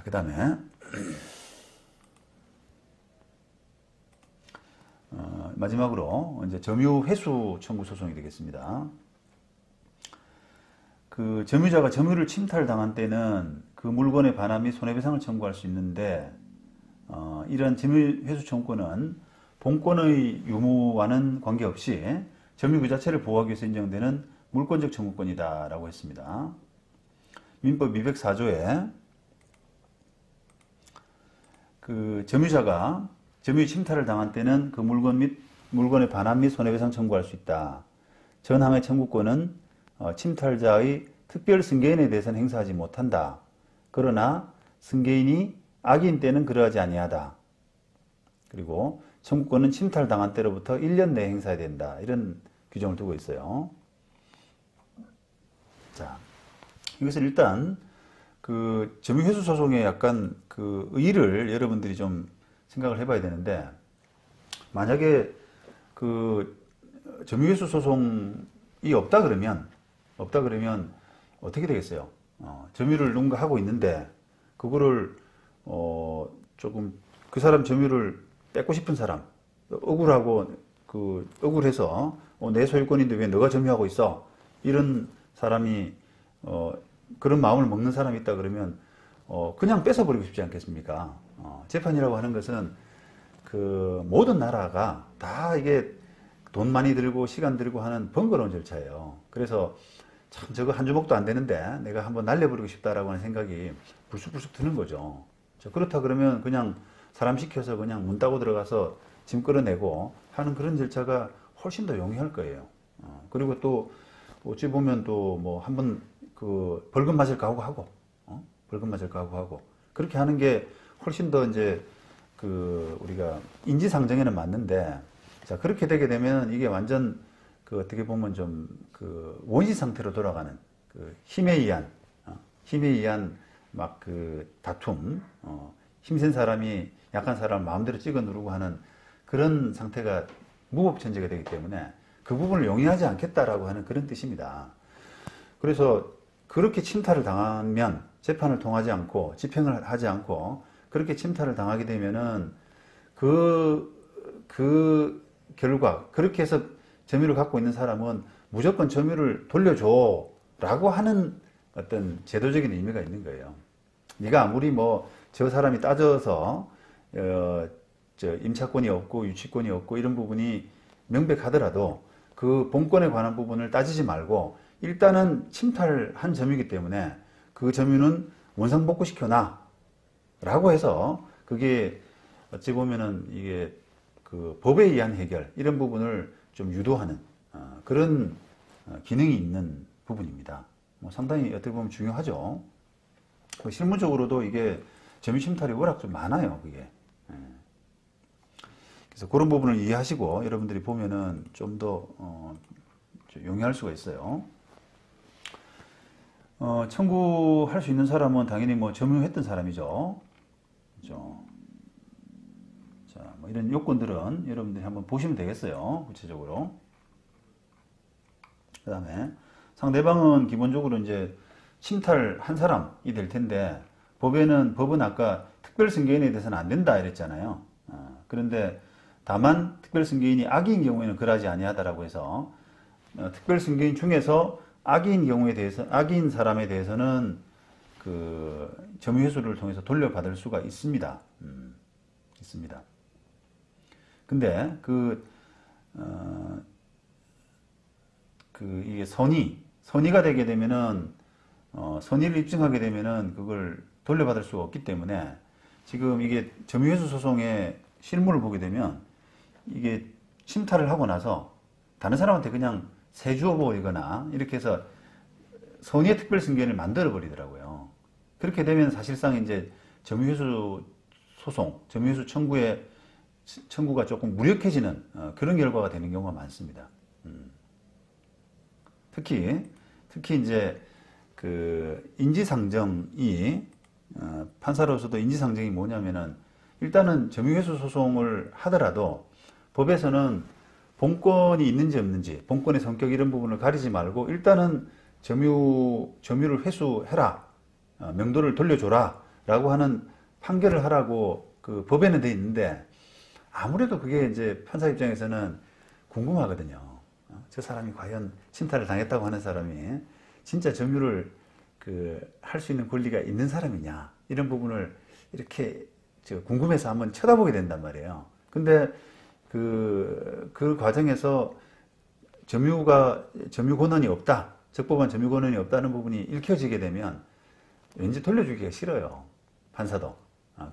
자, 그 다음에 마지막으로 이제 점유 회수 청구 소송이 되겠습니다. 그 점유자가 점유를 침탈당한 때는 그 물건의 반환 및 손해배상을 청구할 수 있는데 이러한 점유 회수 청구권은 본권의 유무와는 관계없이 점유 그 자체를 보호하기 위해서 인정되는 물권적 청구권이다 라고 했습니다. 민법 204조에 그 점유자가 점유 침탈을 당한 때는 그 물건의 반환 및 손해배상 청구할 수 있다. 전항의 청구권은 침탈자의 특별 승계인에 대해서는 행사하지 못한다. 그러나 승계인이 악인 때는 그러하지 아니하다. 그리고 청구권은 침탈당한 때로부터 1년 내에 행사해야 된다. 이런 규정을 두고 있어요. 자, 이것은 일단 그 점유회수 소송의 약간 그 의의를 여러분들이 좀 생각을 해봐야 되는데, 만약에 그 점유회수 소송이 없다 그러면 어떻게 되겠어요? 점유를 누군가 하고 있는데 그거를 조금 그 사람 점유를 뺏고 싶은 사람, 억울하고 그 억울해서 내 소유권인데 왜 너가 점유하고 있어? 이런 사람이 그런 마음을 먹는 사람이 있다 그러면 그냥 뺏어버리고 싶지 않겠습니까? 재판이라고 하는 것은 그 모든 나라가 다 이게 돈 많이 들고 시간 들고 하는 번거로운 절차예요. 그래서 참 저거 한 주먹도 안 되는데 내가 한번 날려버리고 싶다라고 하는 생각이 불쑥불쑥 드는 거죠. 그렇다 그러면 그냥 사람 시켜서 그냥 문 따고 들어가서 짐 끌어내고 하는 그런 절차가 훨씬 더 용이할 거예요. 그리고 또 어찌 보면 또 뭐 한번 그 벌금 맞을 각오하고 벌금 맞을 각오하고 그렇게 하는 게 훨씬 더 이제 그 우리가 인지상정에는 맞는데, 자 그렇게 되게 되면 이게 완전 그 어떻게 보면 좀 그 원시 상태로 돌아가는 그 힘에 의한 막 그 다툼, 힘센 사람이 약한 사람을 마음대로 찍어 누르고 하는 그런 상태가 무법천지가 되기 때문에 그 부분을 용인하지 않겠다라고 하는 그런 뜻입니다. 그래서 그렇게 침탈을 당하면 재판을 통하지 않고 집행을 하지 않고 그렇게 침탈을 당하게 되면은 그 결과, 그렇게 해서 점유를 갖고 있는 사람은 무조건 점유를 돌려줘 라고 하는 어떤 제도적인 의미가 있는 거예요. 네가 아무리 뭐 저 사람이 따져서 임차권이 없고 유치권이 없고 이런 부분이 명백하더라도 그 본권에 관한 부분을 따지지 말고 일단은 침탈한 점유이기 때문에 그 점유는 원상복구시켜놔 라고 해서 그게 어찌 보면은 이게 그 법에 의한 해결 이런 부분을 좀 유도하는 그런 기능이 있는 부분입니다. 상당히 어떻게 보면 중요하죠. 실무적으로도 이게 점유 침탈이 워낙 좀 많아요. 그게. 그래서 그런 부분을 이해하시고 여러분들이 보면은 좀 더 용이할 수가 있어요. 청구할 수 있는 사람은 당연히 뭐 점유했던 사람이죠. 그렇죠? 자, 뭐 이런 요건들은 여러분들이 한번 보시면 되겠어요. 구체적으로. 그 다음에 상대방은 기본적으로 이제 침탈한 사람이 될 텐데 법은 아까 특별승계인에 대해서는 안 된다 이랬잖아요. 그런데 다만 특별승계인이 악인 경우에는 그러하지 아니하다라고 해서 특별승계인 중에서 악인 사람에 대해서는 그 점유회수를 통해서 돌려받을 수가 있습니다. 있습니다. 근데 이게 선의가 되게 되면은 선의를 입증하게 되면은 그걸 돌려받을 수가 없기 때문에 지금 이게 점유회수 소송의 실무를 보게 되면 이게 침탈을 하고 나서 다른 사람한테 그냥 세 주어 버리거나 이렇게 해서 선의의 특별승계인을 만들어 버리더라고요. 그렇게 되면 사실상 이제 점유회수 소송, 점유회수 청구가 조금 무력해지는 그런 결과가 되는 경우가 많습니다. 특히 이제 그 인지상정이 판사로서도 인지상정이 뭐냐면은 일단은 점유회수 소송을 하더라도 법에서는 본권이 있는지 없는지, 본권의 성격 이런 부분을 가리지 말고 일단은 점유를 회수해라, 명도를 돌려줘라 라고 하는 판결을 하라고 그 법에는 돼 있는데, 아무래도 그게 이제 판사 입장에서는 궁금하거든요. 저 사람이 과연 침탈을 당했다고 하는 사람이 진짜 점유를 할 수 있는 권리가 있는 사람이냐, 이런 부분을 이렇게 궁금해서 한번 쳐다보게 된단 말이에요. 근데 그 과정에서 점유 권한이 없다, 적법한 점유 권한이 없다는 부분이 읽혀지게 되면 왠지 돌려주기가 싫어요, 판사도.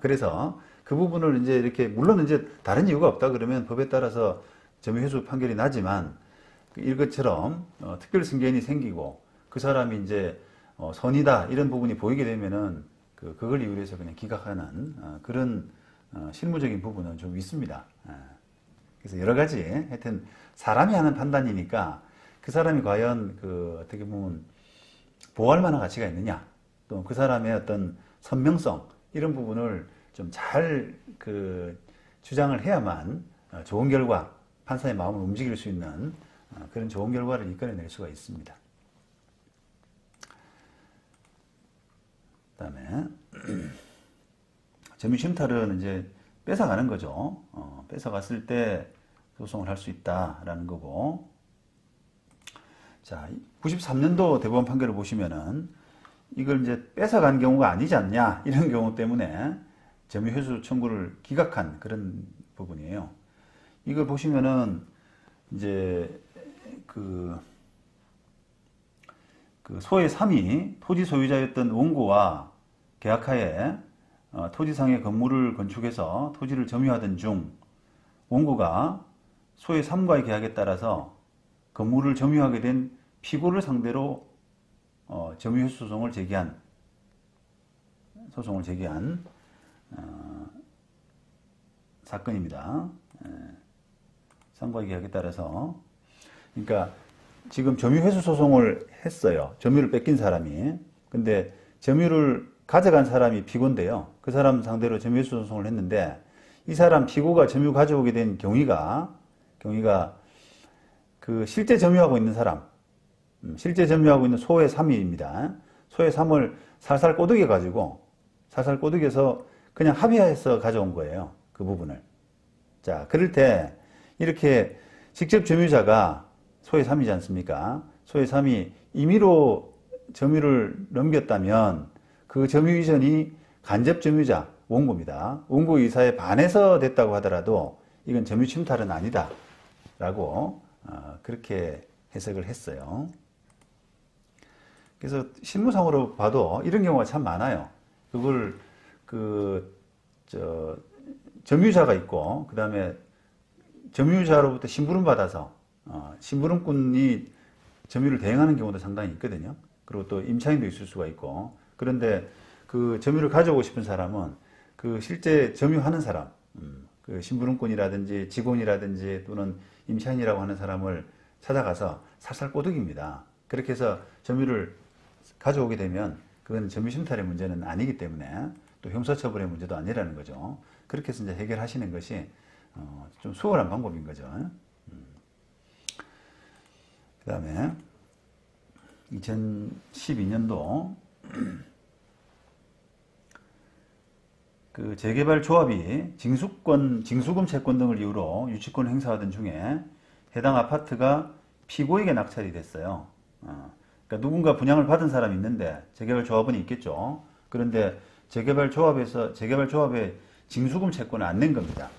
그래서 그 부분을 이제 이렇게, 물론 이제 다른 이유가 없다 그러면 법에 따라서 점유 회수 판결이 나지만, 이것처럼 특별 승계인이 생기고 그 사람이 이제 선이다, 이런 부분이 보이게 되면은 그걸 이유로 해서 그냥 기각하는 그런 실무적인 부분은 좀 있습니다. 그래서 여러 가지, 하여튼 사람이 하는 판단이니까 그 사람이 과연 어떻게 보면 보호할 만한 가치가 있느냐, 또 그 사람의 어떤 선명성, 이런 부분을 좀 잘 주장을 해야만 좋은 결과, 판사의 마음을 움직일 수 있는 그런 좋은 결과를 이끌어낼 수가 있습니다. 그 다음에 점유침탈은 이제 뺏어가는 거죠. 뺏어갔을 때 소송을 할 수 있다라는 거고. 자, 93년도 대법원 판결을 보시면은 이걸 이제 뺏어간 경우가 아니지 않냐, 이런 경우 때문에 점유회수 청구를 기각한 그런 부분이에요. 이걸 보시면은 이제 소의 3이 토지 소유자였던 원고와 계약하에 토지상의 건물을 건축해서 토지를 점유하던 중 원고가 소의 3과의 계약에 따라서 건물을 점유하게 된 피고를 상대로 점유회수 소송을 제기한 사건입니다. 3과의 계약에 따라서, 그러니까 지금 점유회수 소송을 했어요. 점유를 뺏긴 사람이. 근데 점유를 가져간 사람이 피고인데요. 그 사람 상대로 점유회수 소송을 했는데, 이 사람 피고가 점유 가져오게 된 경위가 실제 점유하고 있는 사람, 실제 점유하고 있는 소의 3위입니다. 소의 3을 살살 꼬드겨서 그냥 합의해서 가져온 거예요, 그 부분을. 자, 그럴 때 이렇게 직접 점유자가 소의 3이지 않습니까? 소의 3이 임의로 점유를 넘겼다면 그 점유 이전이 간접 점유자 원고입니다. 원고 의사에 반해서 됐다고 하더라도 이건 점유 침탈은 아니다 라고 그렇게 해석을 했어요. 그래서 실무상으로 봐도 이런 경우가 참 많아요. 그걸 점유자가 있고, 그 다음에 점유자로부터 심부름 받아서 심부름꾼이 점유를 대행하는 경우도 상당히 있거든요. 그리고 또 임차인도 있을 수가 있고. 그런데 그 점유를 가져오고 싶은 사람은 그 실제 점유하는 사람, 그 심부름꾼이라든지 직원이라든지 또는 임차인이라고 하는 사람을 찾아가서 살살 꼬드깁니다. 그렇게 해서 점유를 가져오게 되면 그건 점유심탈의 문제는 아니기 때문에, 또 형사처벌의 문제도 아니라는 거죠. 그렇게 해서 이제 해결하시는 것이 좀 수월한 방법인 거죠. 그 다음에 2012년도 그 재개발 조합이 징수금 채권 등을 이유로 유치권을 행사하던 중에 해당 아파트가 피고에게 낙찰이 됐어요. 그러니까 누군가 분양을 받은 사람이 있는데 재개발 조합원이 있겠죠. 그런데 재개발 조합에 징수금 채권을 안 낸 겁니다.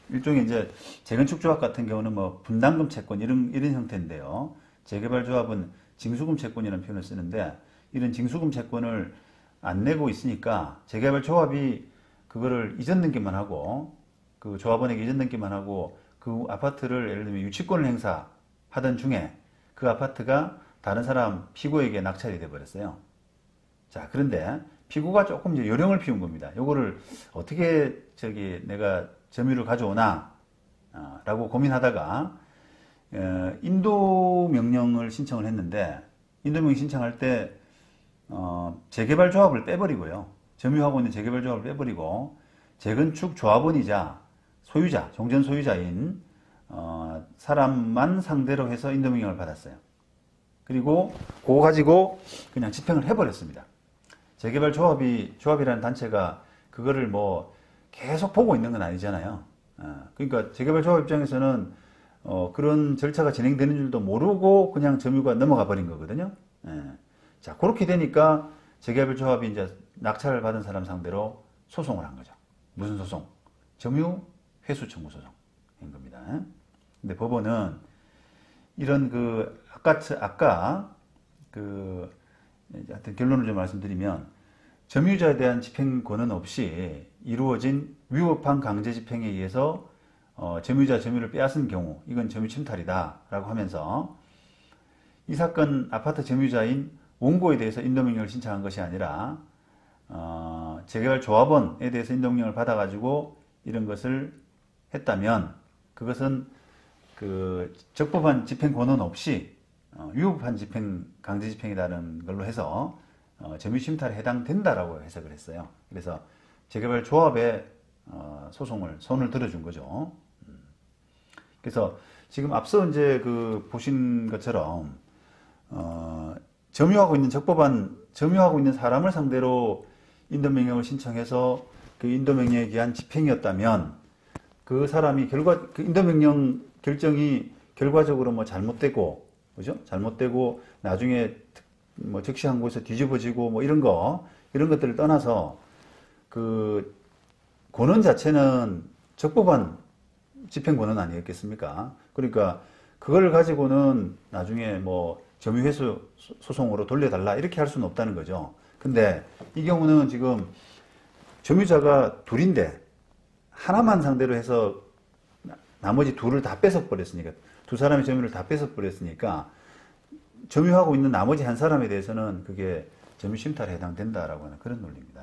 일종의 이제 재건축 조합 같은 경우는 뭐 분담금 채권 이런 형태인데요. 재개발 조합은 징수금 채권이라는 표현을 쓰는데, 이런 징수금 채권을 안 내고 있으니까 재개발 조합이 그거를 이전 등기만 하고, 그 조합원에게 이전 등기만 하고 그 아파트를 예를 들면 유치권을 행사하던 중에 그 아파트가 다른 사람 피고에게 낙찰이 돼 버렸어요. 자, 그런데 피고가 조금 이제 요령을 피운 겁니다. 요거를 어떻게 내가 점유를 가져오나 라고 고민하다가 인도명령을 신청을 했는데, 인도명령 신청할 때 재개발 조합을 빼버리고요. 점유하고 있는 재개발 조합을 빼버리고 재건축 조합원이자 소유자, 종전 소유자인 사람만 상대로 해서 인도명령을 받았어요. 그리고 그거 가지고 그냥 집행을 해버렸습니다. 조합이라는 단체가 그거를 뭐 계속 보고 있는 건 아니잖아요. 그러니까 재개발조합 입장에서는 그런 절차가 진행되는 줄도 모르고 그냥 점유가 넘어가 버린 거거든요. 자, 그렇게 되니까 재개발조합이 이제 낙찰을 받은 사람 상대로 소송을 한 거죠. 무슨 소송? 점유 회수 청구 소송인 겁니다. 근데 법원은 이런 아까 하여튼 결론을 좀 말씀드리면 점유자에 대한 집행 권한 없이 이루어진 위법한 강제 집행에 의해서 점유자 점유를 빼앗은 경우 이건 점유 침탈이다라고 하면서 이 사건 아파트 점유자인 원고에 대해서 인도명령을 신청한 것이 아니라 재개발 조합원에 대해서 인도명령을 받아가지고 이런 것을 했다면 그것은 적법한 집행 권한 없이 위법한 강제 집행이라는 걸로 해서 점유 침탈에 해당된다라고 해석을 했어요. 그래서 재개발 조합의 손을 들어준 거죠. 그래서 지금 앞서 이제 보신 것처럼 점유하고 있는 사람을 상대로 인도명령을 신청해서 그 인도명령에 의한 집행이었다면 그 사람이 그 인도명령 결정이 결과적으로 뭐 잘못되고, 그죠? 잘못되고 나중에 뭐 적시한 곳에서 뒤집어지고 뭐 이런 것들을 떠나서 그 권한 자체는 적법한 집행 권한 아니었겠습니까? 그러니까 그걸 가지고는 나중에 뭐 점유회수 소송으로 돌려달라 이렇게 할 수는 없다는 거죠. 근데 이 경우는 지금 점유자가 둘인데 하나만 상대로 해서 나머지 둘을 다 뺏어버렸으니까, 두 사람의 점유를 다 뺏어버렸으니까 점유하고 있는 나머지 한 사람에 대해서는 그게 점유 침탈에 해당된다라고 하는 그런 논리입니다.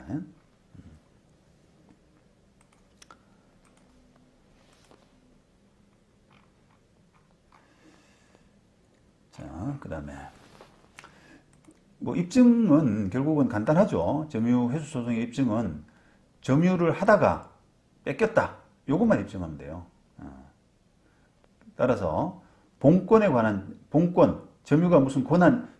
자, 그 다음에 뭐 입증은 결국은 간단하죠. 점유 회수 소송의 입증은 점유를 하다가 뺏겼다, 요것만 입증하면 돼요. 따라서 본권에 관한 점유가 무슨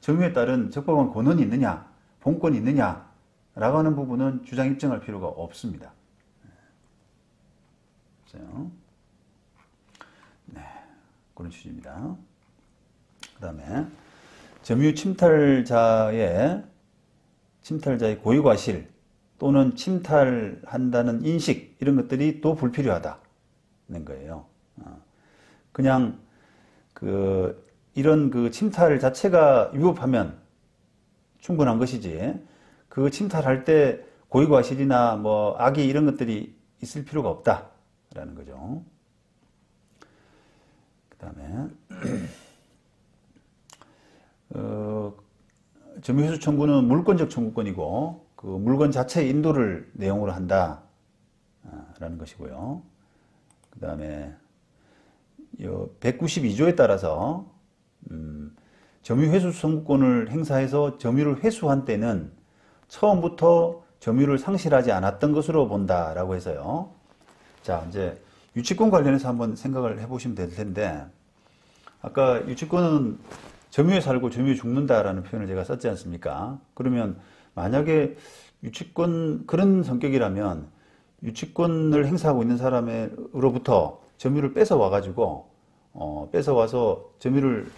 점유에 따른 적법한 권한이 있느냐, 본권이 있느냐 라고 하는 부분은 주장 입증할 필요가 없습니다. 네, 그런 취지입니다. 그 다음에 점유 침탈자의 고의과실 또는 침탈한다는 인식, 이런 것들이 또 불필요하다는 거예요. 그냥 이런 침탈 자체가 위법하면 충분한 것이지, 그 침탈할 때 고의과실이나 뭐 악의 이런 것들이 있을 필요가 없다라는 거죠. 그 다음에 점유회수 청구는 물권적 청구권이고 그 물건 자체의 인도를 내용으로 한다라는 것이고요. 그 다음에 192조에 따라서 점유회수 청구권을 행사해서 점유를 회수한 때는 처음부터 점유를 상실하지 않았던 것으로 본다라고 해서요. 자, 이제 유치권 관련해서 한번 생각을 해보시면 될 텐데, 아까 유치권은 점유에 살고 점유에 죽는다라는 표현을 제가 썼지 않습니까? 그러면 만약에 그런 성격이라면 유치권을 행사하고 있는 사람으로부터 점유를 뺏어와가지고, 뺏어와서 점유를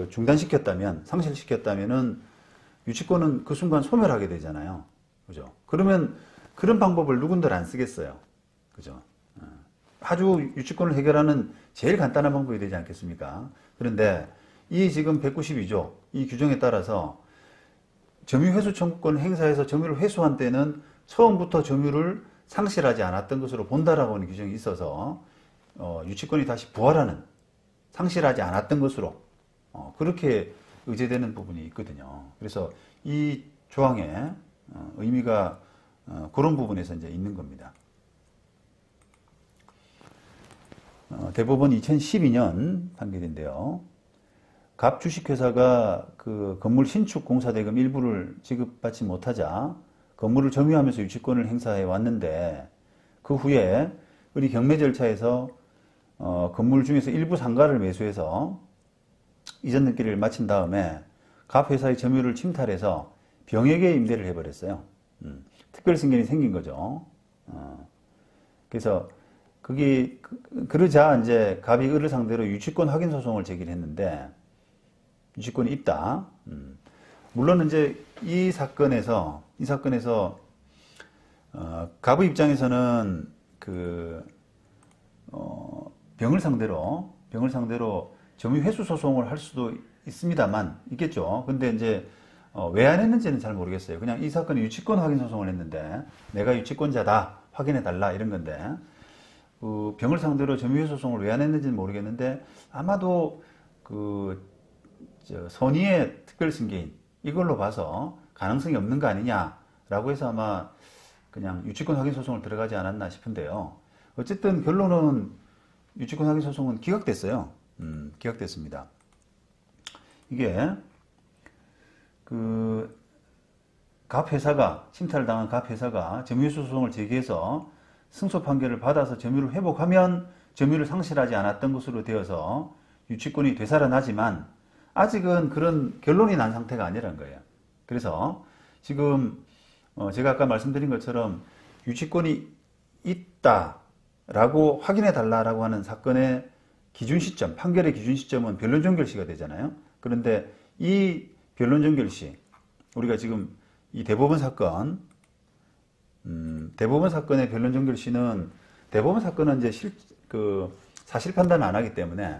중단시켰다면, 상실시켰다면은 유치권은 그 순간 소멸하게 되잖아요. 그죠? 그러면 그런 방법을 누군들 안 쓰겠어요. 그죠? 아주 유치권을 해결하는 제일 간단한 방법이 되지 않겠습니까? 그런데 이 지금 192조 이 규정에 따라서 점유회수 청구권 행사해서 점유를 회수한 때는 처음부터 점유를 상실하지 않았던 것으로 본다라고 하는 규정이 있어서 유치권이 다시 부활하는, 상실하지 않았던 것으로 그렇게 의제되는 부분이 있거든요. 그래서 이 조항의 의미가 그런 부분에서 이제 있는 겁니다. 대법원 2012년 판결인데요. 갑 주식회사가 그 건물 신축 공사 대금 일부를 지급받지 못하자 건물을 점유하면서 유치권을 행사해 왔는데, 그 후에 우리 경매 절차에서 건물 중에서 일부 상가를 매수해서 이전 등기를 마친 다음에 갑 회사의 점유를 침탈해서 병에게 임대를 해버렸어요. 특별승계인이 생긴 거죠. 그래서 그러자 이제 갑이 을을 상대로 유치권 확인 소송을 제기를 했는데 유치권이 있다. 물론 이제 이 사건에서 갑의 입장에서는 병을 상대로 점유 회수 소송을 할 수도 있겠죠. 근데 이제 왜 안 했는지는 잘 모르겠어요. 그냥 이 사건이 유치권 확인 소송을 했는데 내가 유치권자다 확인해 달라 이런 건데 병을 상대로 점유회 소송을 왜 안 했는지는 모르겠는데 아마도 선의의 특별승계인 이걸로 봐서 가능성이 없는 거 아니냐라고 해서 아마 그냥 유치권 확인 소송을 들어가지 않았나 싶은데요. 어쨌든 결론은 유치권 확인 소송은 기각됐어요. 기각됐습니다. 이게 갑 회사가 침탈당한 갑 회사가 점유회수 소송을 제기해서 승소 판결을 받아서 점유를 회복하면 점유를 상실하지 않았던 것으로 되어서 유치권이 되살아나지만 아직은 그런 결론이 난 상태가 아니라는 거예요. 그래서 지금 제가 아까 말씀드린 것처럼 유치권이 있다라고 확인해 달라라고 하는 사건의 기준 시점, 판결의 기준 시점은 변론 종결시가 되잖아요. 그런데 이 변론 종결시, 우리가 지금 이 대법원 사건의 변론 종결시는 대법원 사건은 이제 사실 판단을 안 하기 때문에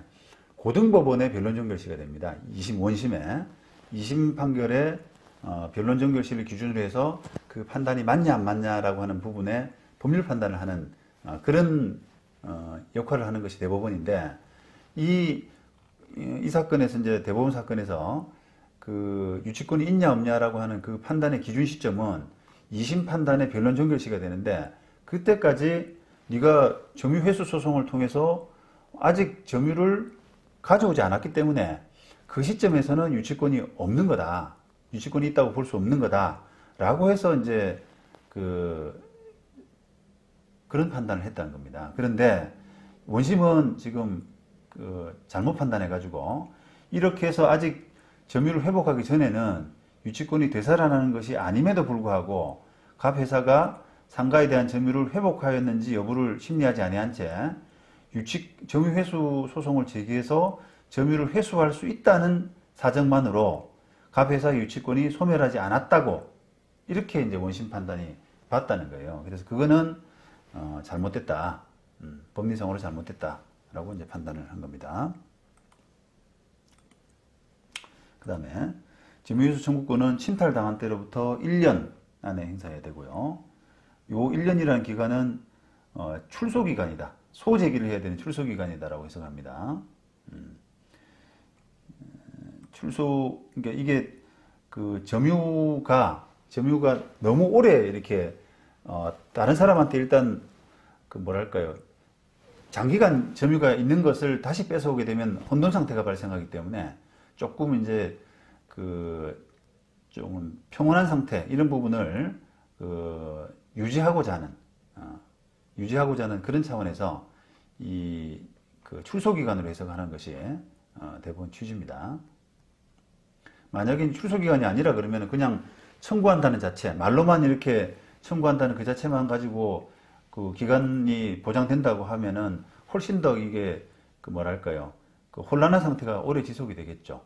고등법원의 변론 종결시가 됩니다. 2심, 원심에 2심 판결의 변론 종결시를 기준으로 해서 그 판단이 맞냐 안 맞냐라고 하는 부분에 법률 판단을 하는 그런 역할을 하는 것이 대법원인데 이 사건에서 이제 대법원 사건에서 유치권이 있냐 없냐라고 하는 그 판단의 기준 시점은 2심 판단의 변론 종결시가 되는데 그때까지 네가 점유 회수 소송을 통해서 아직 점유를 가져오지 않았기 때문에 그 시점에서는 유치권이 없는 거다. 유치권이 있다고 볼 수 없는 거다. 라고 해서 이제 그런 판단을 했다는 겁니다. 그런데 원심은 지금 잘못 판단해 가지고 이렇게 해서 아직 점유를 회복하기 전에는 유치권이 되살아나는 것이 아님에도 불구하고 갑 회사가 상가에 대한 점유를 회복하였는지 여부를 심리하지 아니한 채 점유 회수 소송을 제기해서 점유를 회수할 수 있다는 사정만으로 갑 회사의 유치권이 소멸하지 않았다고 이렇게 이제 원심 판단이 봤다는 거예요. 그래서 그거는 잘못됐다. 법리상으로 잘못됐다라고 이제 판단을 한 겁니다. 그 다음에 점유회수 청구권은 침탈당한 때로부터 1년 안에 행사해야 되고요. 요 1년이라는 기간은 출소기간이다. 소제기를 해야 되는 출소기간이다라고 해석합니다. 그러니까 이게 점유가 너무 오래 이렇게 다른 사람한테 일단 뭐랄까요, 장기간 점유가 있는 것을 다시 뺏어오게 되면 혼돈 상태가 발생하기 때문에 조금 이제 조금 평온한 상태 이런 부분을 유지하고자 하는 그런 차원에서 이 출소 기간으로 해석하는 것이 대부분 취지입니다. 만약에 출소 기간이 아니라 그러면 그냥 청구한다는 자체, 말로만 이렇게 청구한다는 그 자체만 가지고 그 기간이 보장된다고 하면은 훨씬 더 이게 뭐랄까요, 혼란한 상태가 오래 지속이 되겠죠.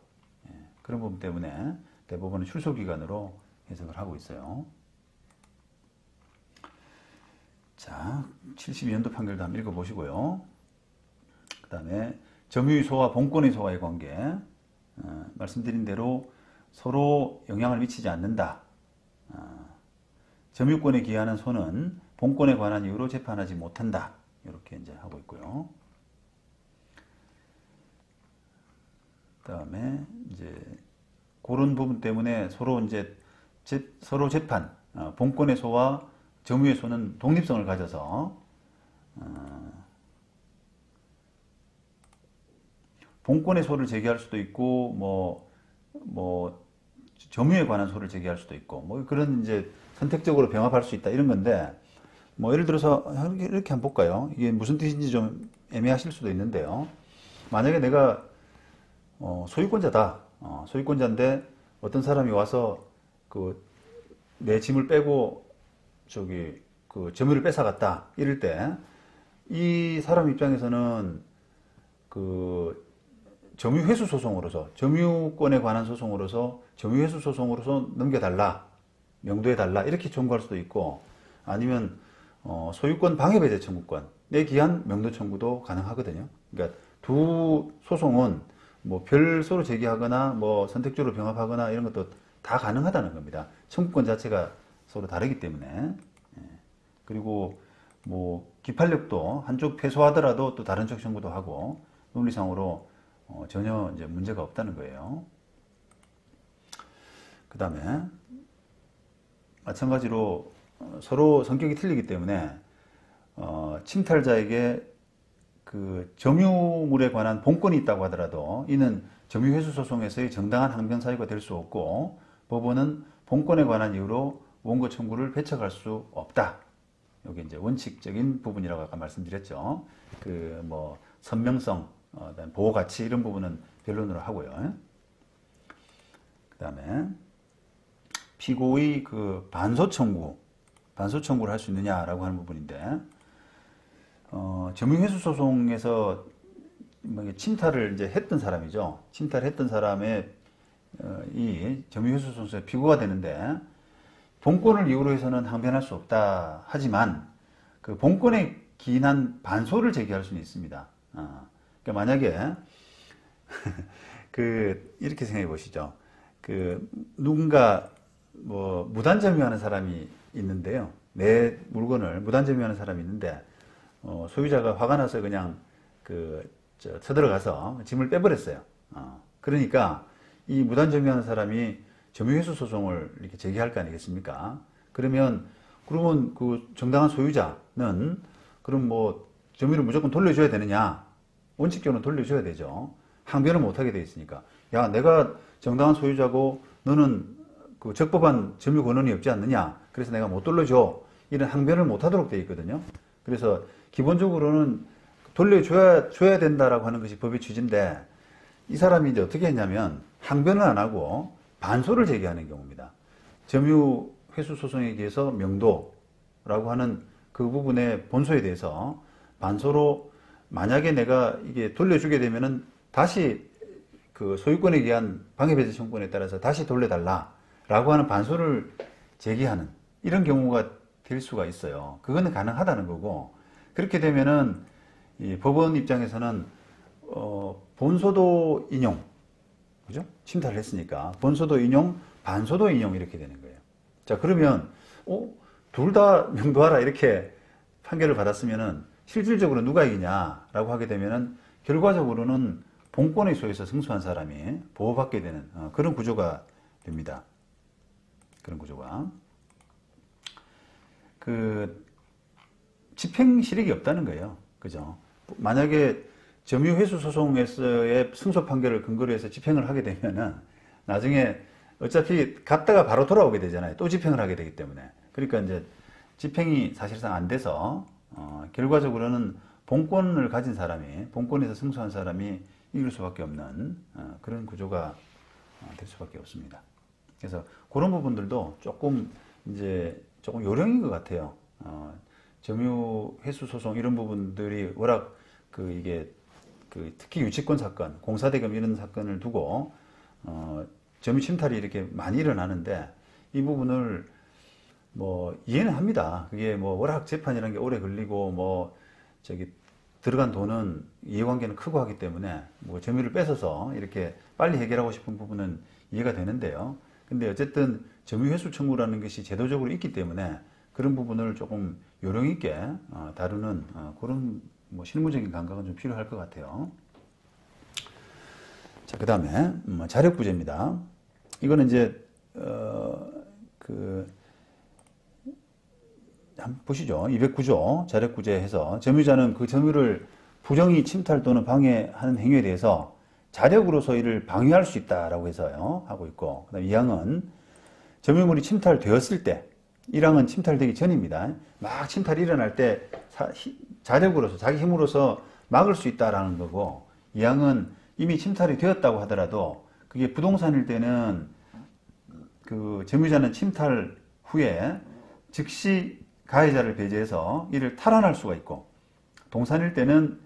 그런 부분 때문에 대부분은 출소 기간으로 해석을 하고 있어요. 자, 72년도 판결도 한번 읽어보시고요. 그 다음에 점유소와 본권의 소와의 관계, 말씀드린 대로 서로 영향을 미치지 않는다. 점유권에 기하는 소는 본권에 관한 이유로 재판하지 못한다. 이렇게 이제 하고 있고요. 그 다음에 이제 그런 부분 때문에 서로 재판, 본권의 소와 점유의 소는 독립성을 가져서 본권의 소를 제기할 수도 있고 점유에 관한 소를 제기할 수도 있고 그런 이제 선택적으로 병합할 수 있다 이런 건데 예를 들어서 이렇게 한번 볼까요? 이게 무슨 뜻인지 좀 애매하실 수도 있는데요. 만약에 내가 소유권자다. 소유권자인데 어떤 사람이 와서 내 짐을 빼고 저기 그 점유를 뺏어갔다 이럴 때 이 사람 입장에서는 그 점유회수 소송으로서 점유권에 관한 소송으로서 점유회수 소송으로서 넘겨달라, 명도해달라 이렇게 청구할 수도 있고, 아니면 소유권 방해배제 청구권에 기한 명도 청구도 가능하거든요. 그러니까 두 소송은 뭐 별도로 제기하거나 뭐 선택적으로 병합하거나 이런 것도 다 가능하다는 겁니다. 청구권 자체가 서로 다르기 때문에. 그리고 뭐 기판력도 한쪽 패소하더라도 또 다른 쪽 청구도 하고 논리상으로 전혀 이제 문제가 없다는 거예요. 그 다음에 마찬가지로 서로 성격이 틀리기 때문에 침탈자에게 그 점유물에 관한 본권이 있다고 하더라도 이는 점유회수 소송에서의 정당한 항변 사유가 될 수 없고, 법원은 본권에 관한 이유로 원고 청구를 배척할 수 없다. 여기 이제 원칙적인 부분이라고 아까 말씀드렸죠. 그 뭐 선명성, 보호 가치 이런 부분은 변론으로 하고요. 그 다음에 피고의 그 반소 청구를 할 수 있느냐라고 하는 부분인데, 점유회수 소송에서 뭐 침탈을 이제 했던 사람이죠. 침탈했던 사람의 이 점유회수 소송에서 피고가 되는데, 본권을 이유로 해서는 항변할 수 없다 하지만 그 본권에 기인한 반소를 제기할 수는 있습니다. 그러니까 만약에 그 이렇게 생각해 보시죠. 그 누군가 뭐 무단 점유하는 사람이 있는데요. 내 물건을 무단 점유하는 사람이 있는데 소유자가 화가 나서 그냥 쳐들어가서 짐을 빼버렸어요. 그러니까 이 무단 점유하는 사람이 점유회수 소송을 이렇게 제기할 거 아니겠습니까? 그러면 그 정당한 소유자는 그럼 뭐 점유를 무조건 돌려줘야 되느냐? 원칙적으로 돌려줘야 되죠. 항변을 못하게 돼 있으니까. 야, 내가 정당한 소유자고 너는 그 적법한 점유 권한이 없지 않느냐? 그래서 내가 못 돌려줘. 이런 항변을 못하도록 돼 있거든요. 그래서 기본적으로는 돌려줘야 된다라고 하는 것이 법의 취지인데, 이 사람이 이제 어떻게 했냐면 항변을 안 하고 반소를 제기하는 경우입니다. 점유 회수 소송에 의해서 명도라고 하는 그 부분의 본소에 대해서 반소로, 만약에 내가 이게 돌려주게 되면은 다시 그 소유권에 의한 방해배제 청구권에 따라서 다시 돌려달라라고 하는 반소를 제기하는 이런 경우가 될 수가 있어요. 그거는 가능하다는 거고, 그렇게 되면은 이 법원 입장에서는 본소도 인용, 그죠? 침탈을 했으니까 본소도 인용, 반소도 인용 이렇게 되는 거예요. 자, 그러면 둘 다 명도하라 이렇게 판결을 받았으면은 실질적으로 누가 이기냐라고 하게 되면은 결과적으로는 본권의 소에서 승소한 사람이 보호받게 되는 그런 구조가 됩니다. 그런 구조가. 그 집행 실익이 없다는 거예요. 그죠? 만약에 점유회수 소송에서의 승소 판결을 근거로 해서 집행을 하게 되면은 나중에 어차피 갔다가 바로 돌아오게 되잖아요. 또 집행을 하게 되기 때문에. 그러니까 이제 집행이 사실상 안 돼서 결과적으로는 본권을 가진 사람이, 본권에서 승소한 사람이 이길 수밖에 없는 그런 구조가 될 수밖에 없습니다. 그래서 그런 부분들도 조금 요령인 것 같아요. 점유회수 소송 이런 부분들이 워낙 이게 특히 유치권 사건, 공사대금 이런 사건을 두고 점유 침탈이 이렇게 많이 일어나는데, 이 부분을 뭐 이해는 합니다. 그게 뭐 워낙 재판이라는 게 오래 걸리고 들어간 돈은 이해관계는 크고 하기 때문에 뭐 점유를 뺏어서 이렇게 빨리 해결하고 싶은 부분은 이해가 되는데요. 근데 어쨌든 점유회수 청구라는 것이 제도적으로 있기 때문에 그런 부분을 조금 요령 있게 다루는 그런 뭐 실무적인 감각은 좀 필요할 것 같아요. 자, 그 다음에 자력구제입니다. 이거는 이제 한번 보시죠. 209조 자력구제해서 점유자는 그 점유를 부정히 침탈 또는 방해하는 행위에 대해서 자력으로서 이를 방해할 수 있다라고 해서요 하고 있고, 그다음 2항은 점유물이 침탈되었을 때, 1항은 침탈되기 전입니다. 막 침탈이 일어날 때 자력으로서, 자기 힘으로서 막을 수 있다라는 거고, 2항은 이미 침탈이 되었다고 하더라도 그게 부동산일 때는 그 점유자는 침탈 후에 즉시 가해자를 배제해서 이를 탈환할 수가 있고, 동산일 때는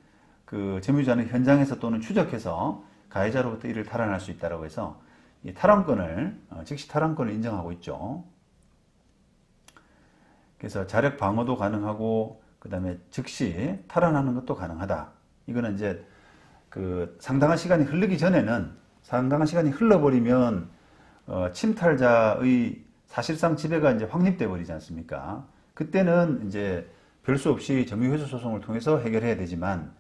그 재무자는 현장에서 또는 추적해서 가해자로부터 이를 탈환할 수 있다고 해서 이 탈환권을 즉시 탈환권을 인정하고 있죠. 그래서 자력 방어도 가능하고 그 다음에 즉시 탈환하는 것도 가능하다. 이거는 이제 그 상당한 시간이 흐르기 전에는, 상당한 시간이 흘러버리면 침탈자의 사실상 지배가 이제 확립돼 버리지 않습니까? 그때는 이제 별 수 없이 점유회수 소송을 통해서 해결해야 되지만,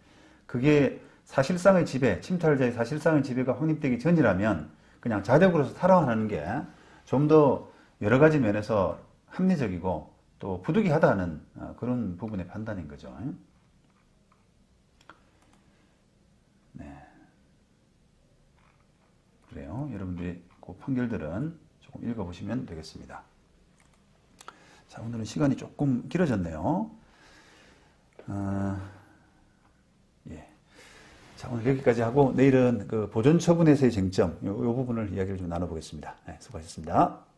그게 사실상의 지배, 침탈자의 사실상의 지배가 확립되기 전이라면 그냥 자력으로서 탈환하는 게 좀 더 여러 가지 면에서 합리적이고 또 부득이하다는 그런 부분의 판단인 거죠. 네. 그래요. 여러분들이 그 판결들은 조금 읽어보시면 되겠습니다. 자, 오늘은 시간이 조금 길어졌네요. 예. 자, 오늘 여기까지 하고 내일은 그 보존 처분에서의 쟁점, 이 부분을 이야기를 좀 나눠보겠습니다. 네, 수고하셨습니다.